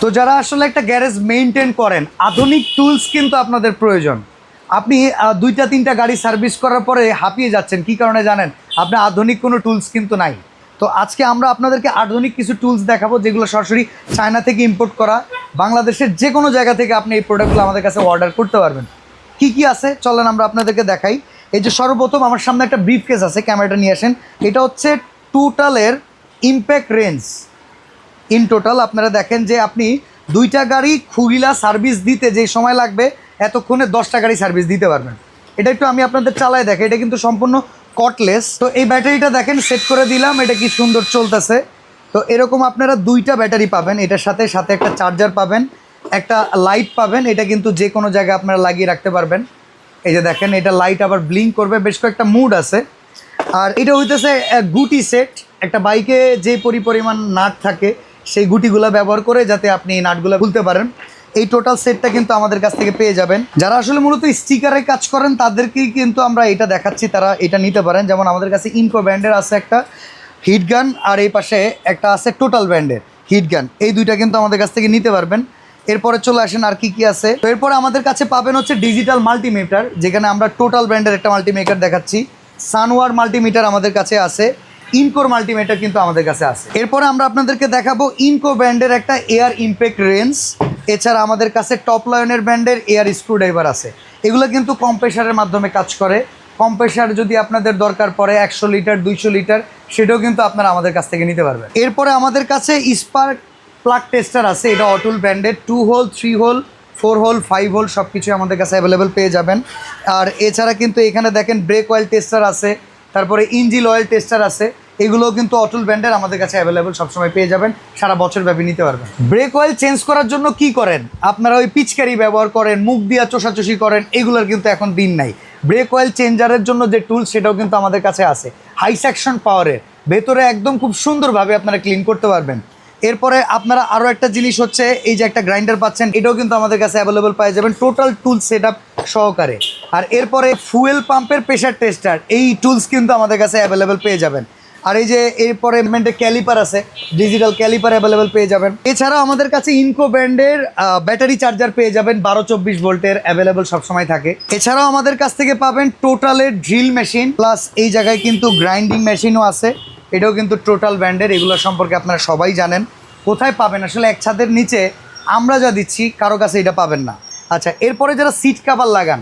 তো যারা আসলে একটা গ্যারেজ মেইনটেইন করেন, আধুনিক টুলস কিন্তু আপনাদের প্রয়োজন। আপনি 2-3টা গাড়ি সার্ভিস করার পরে হাঁপিয়ে যাচ্ছেন, কি কারণে জানেন? আপনার আধুনিক কোনো টুলস কিন্তু নাই। তো আজকে আমরা আপনাদেরকে আধুনিক কিছু টুলস দেখাবো, যেগুলো সরাসরি চায়না থেকে ইম্পোর্ট করা। বাংলাদেশের যে কোনো জায়গা থেকে আপনি এই প্রোডাক্টগুলো আমাদের কাছে অর্ডার করতে পারবেন। কি কি আছে চলেন আমরা আপনাদেরকে দেখাই। এই যে সর্বপ্রথম আমার সামনে একটা ব্রিফ কেস আছে, ক্যামেরাটা নিয়ে আসেন। এটা হচ্ছে টোটালের ইম্প্যাক্ট রেঞ্জ। ইন টোটাল আপনারা দেখেন যে আপনি 2টা গাড়ি খুলিলা সার্ভিস দিতে যে সময় লাগবে, এতক্ষণে 10টা গাড়ি সার্ভিস দিতে পারবেন। এটা একটু আমি আপনাদের চালায় দেখে, এটা কিন্তু সম্পূর্ণ কটলেস। তো এই ব্যাটারিটা দেখেন সেট করে দিলাম, এটা কি সুন্দর চলতেছে। তো এরকম আপনারা 2টা ব্যাটারি পাবেন, এটার সাথে সাথে একটা চার্জার পাবেন, একটা লাইট পাবেন। এটা কিন্তু যে কোনো জায়গায় আপনারা লাগিয়ে রাখতে পারবেন। এই যে দেখেন, এটা লাইট আবার ব্লিঙ্ক করবে, বেশ কয়েকটা মুড আছে। আর এটা হইতেছে গুটি সেট। একটা বাইকে যে পরিমাণ নাট থাকে, সেই গুটিগুলো ব্যবহার করে যাতে আপনি নাটগুলো খুলতে পারেন। এই টোটাল সেটটা কিন্তু আমাদের কাছ থেকে পেয়ে যাবেন। যারা আসলে মূলত স্টিকারে কাজ করেন তাদেরকেই কিন্তু আমরা এটা দেখাচ্ছি, তারা এটা নিতে পারেন। যেমন আমাদের কাছে ইনকো ব্র্যান্ডের আছে একটা হিট গান, আর এই পাশে একটা আছে টোটাল ব্র্যান্ডের হিট গান। এই দুইটা কিন্তু আমাদের কাছ থেকে নিতে পারবেন। এরপরে চলে আসেন আর কি কি আছে। তো এরপরে আমাদের কাছে পাবেন হচ্ছে ডিজিটাল মাল্টিমিটার, যেখানে আমরা টোটাল ব্র্যান্ডের একটা মাল্টিমিটার দেখাচ্ছি। সানওয়ার মাল্টিমিটার আমাদের কাছে আছে, ইনকোর মাল্টিমিটার কিন্তু আমাদের কাছে আছে। এরপরে আমরা আপনাদেরকে দেখাবো ইনকো ব্র্যান্ডের একটা এয়ার ইমপ্যাক্ট রেঞ্জ। এছাড়া আমাদের কাছে টপ লায়নের ব্র্যান্ডের এয়ার স্ক্রুড্রাইভার আছে। এগুলো কিন্তু কম্প্রেসারের মাধ্যমে কাজ করে। কম্প্রেসার যদি আপনাদের দরকার পড়ে 100 লিটার 200 লিটার, সেটাও কিন্তু আপনারা আমাদের কাছ থেকে নিতে পারবেন। এরপরে আমাদের কাছে স্পার্ক প্লাগ টেস্টার আছে, এটা অটুল ব্র্যান্ডের। 2 হোল 3 হোল 4 হোল 5 হোল সব কিছু আমাদের কাছে অ্যাভেলেবেল পেয়ে যাবেন। আর এছাড়া কিন্তু এখানে দেখেন ব্রেক অয়েল টেস্টার আছে, তারপরে ইঞ্জিন অয়েল টেস্টার আছে। এগুলোও কিন্তু অটুল ব্র্যান্ডের আমাদের কাছে অ্যাভেলেবেল সবসময় পেয়ে যাবেন, সারা বছর ব্যাপী নিতে পারবেন। ব্রেক অয়েল চেঞ্জ করার জন্য কি করেন আপনারা? ওই পিচকারি ব্যবহার করেন, মুখ দিয়া চোষাচুষি করেন, এগুলোর কিন্তু এখন দিন নাই। ব্রেক অয়েল চেঞ্জারের জন্য যে টুল, সেটাও কিন্তু আমাদের কাছে আছে হাই সেকশন পাওয়ারের। ভেতরে একদম খুব সুন্দরভাবে আপনারা ক্লিন করতে পারবেন। এরপরে আপনারা আরও একটা জিনিস হচ্ছে, এই যে একটা গ্রাইন্ডার পাচ্ছেন, এটাও কিন্তু আমাদের কাছে অ্যাভেলেবেল পেয়ে যাবেন টোটাল টুল সেট আপ সহকারে। আর এরপরে ফুয়েল পাম্পের প্রেশার টেস্টার, এই টুলস কিন্তু আমাদের কাছে অ্যাভেলেবেল পেয়ে যাবেন। আর এই যে এরপরে ক্যালিপার আছে, ডিজিটাল ক্যালিপার অ্যাভেলেবেল পেয়ে যাবেন। এছাড়াও আমাদের কাছে ইনকো ব্র্যান্ডের ব্যাটারি চার্জার পেয়ে যাবেন, 12-24 ভোল্টের অ্যাভেলেবেল সবসময় থাকে। এছাড়াও আমাদের কাছ থেকে পাবেন টোটালের ড্রিল মেশিন, প্লাস এই জায়গায় কিন্তু গ্রাইন্ডিং মেশিনও আছে, এটাও কিন্তু টোটাল ব্র্যান্ডের। এগুলো সম্পর্কে আপনারা সবাই জানেন। কোথায় পাবেন আসলে? এক ছাদের নিচে আমরা যা দিচ্ছি কারো কাছে এটা পাবেন না। আচ্ছা, এরপরে যারা সিট কাভার লাগান,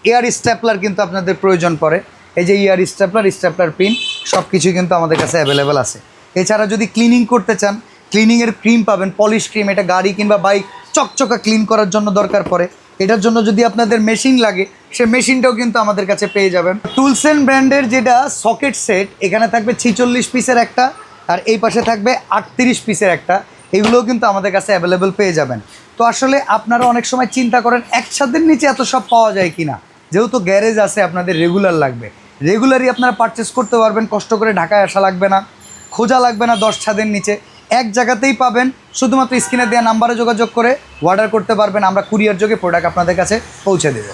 এয়ার স্ট্যাপলার কিন্তু আপনাদের প্রয়োজন পড়ে। এই যে এয়ার স্ট্যাপলার পিন সব কিছুই কিন্তু আমাদের কাছে অ্যাভেলেবেল আছে। এছাড়া যদি ক্লিনিং করতে চান, ক্লিনিংয়ের ক্রিম পাবেন, পলিশ ক্রিম। এটা গাড়ি কিংবা বাইক চকচকা ক্লিন করার জন্য দরকার পড়ে। এটার জন্য যদি আপনাদের মেশিন লাগে, সে মেশিনটাও কিন্তু আমাদের কাছে পেয়ে যাবেন। টুলসেন ব্র্যান্ডের যেটা সকেট সেট, এখানে থাকবে 46 পিসের একটা, আর এই পাশে থাকবে 38 পিসের একটা। এগুলোও কিন্তু আমাদের কাছে অ্যাভেলেবেল পেয়ে যাবেন। তো আসলে আপনারা অনেক সময় চিন্তা করেন এক ছাদের নিচে এত সব পাওয়া যায় কিনা। যেহেতু গ্যারেজ আছে, আপনাদের রেগুলার লাগবে, রেগুলারই আপনারা পারচেস করতে পারবেন। কষ্ট করে ঢাকায় আসা লাগবে না, খোঁজা লাগবে না 10 ছাদের নিচে, এক জায়গাতেই পাবেন। শুধুমাত্র স্ক্রিনে দেওয়া নাম্বারে যোগাযোগ করে অর্ডার করতে পারবেন, আমরা কুরিয়ার যোগে প্রোডাক্ট আপনাদের কাছে পৌঁছে দেব।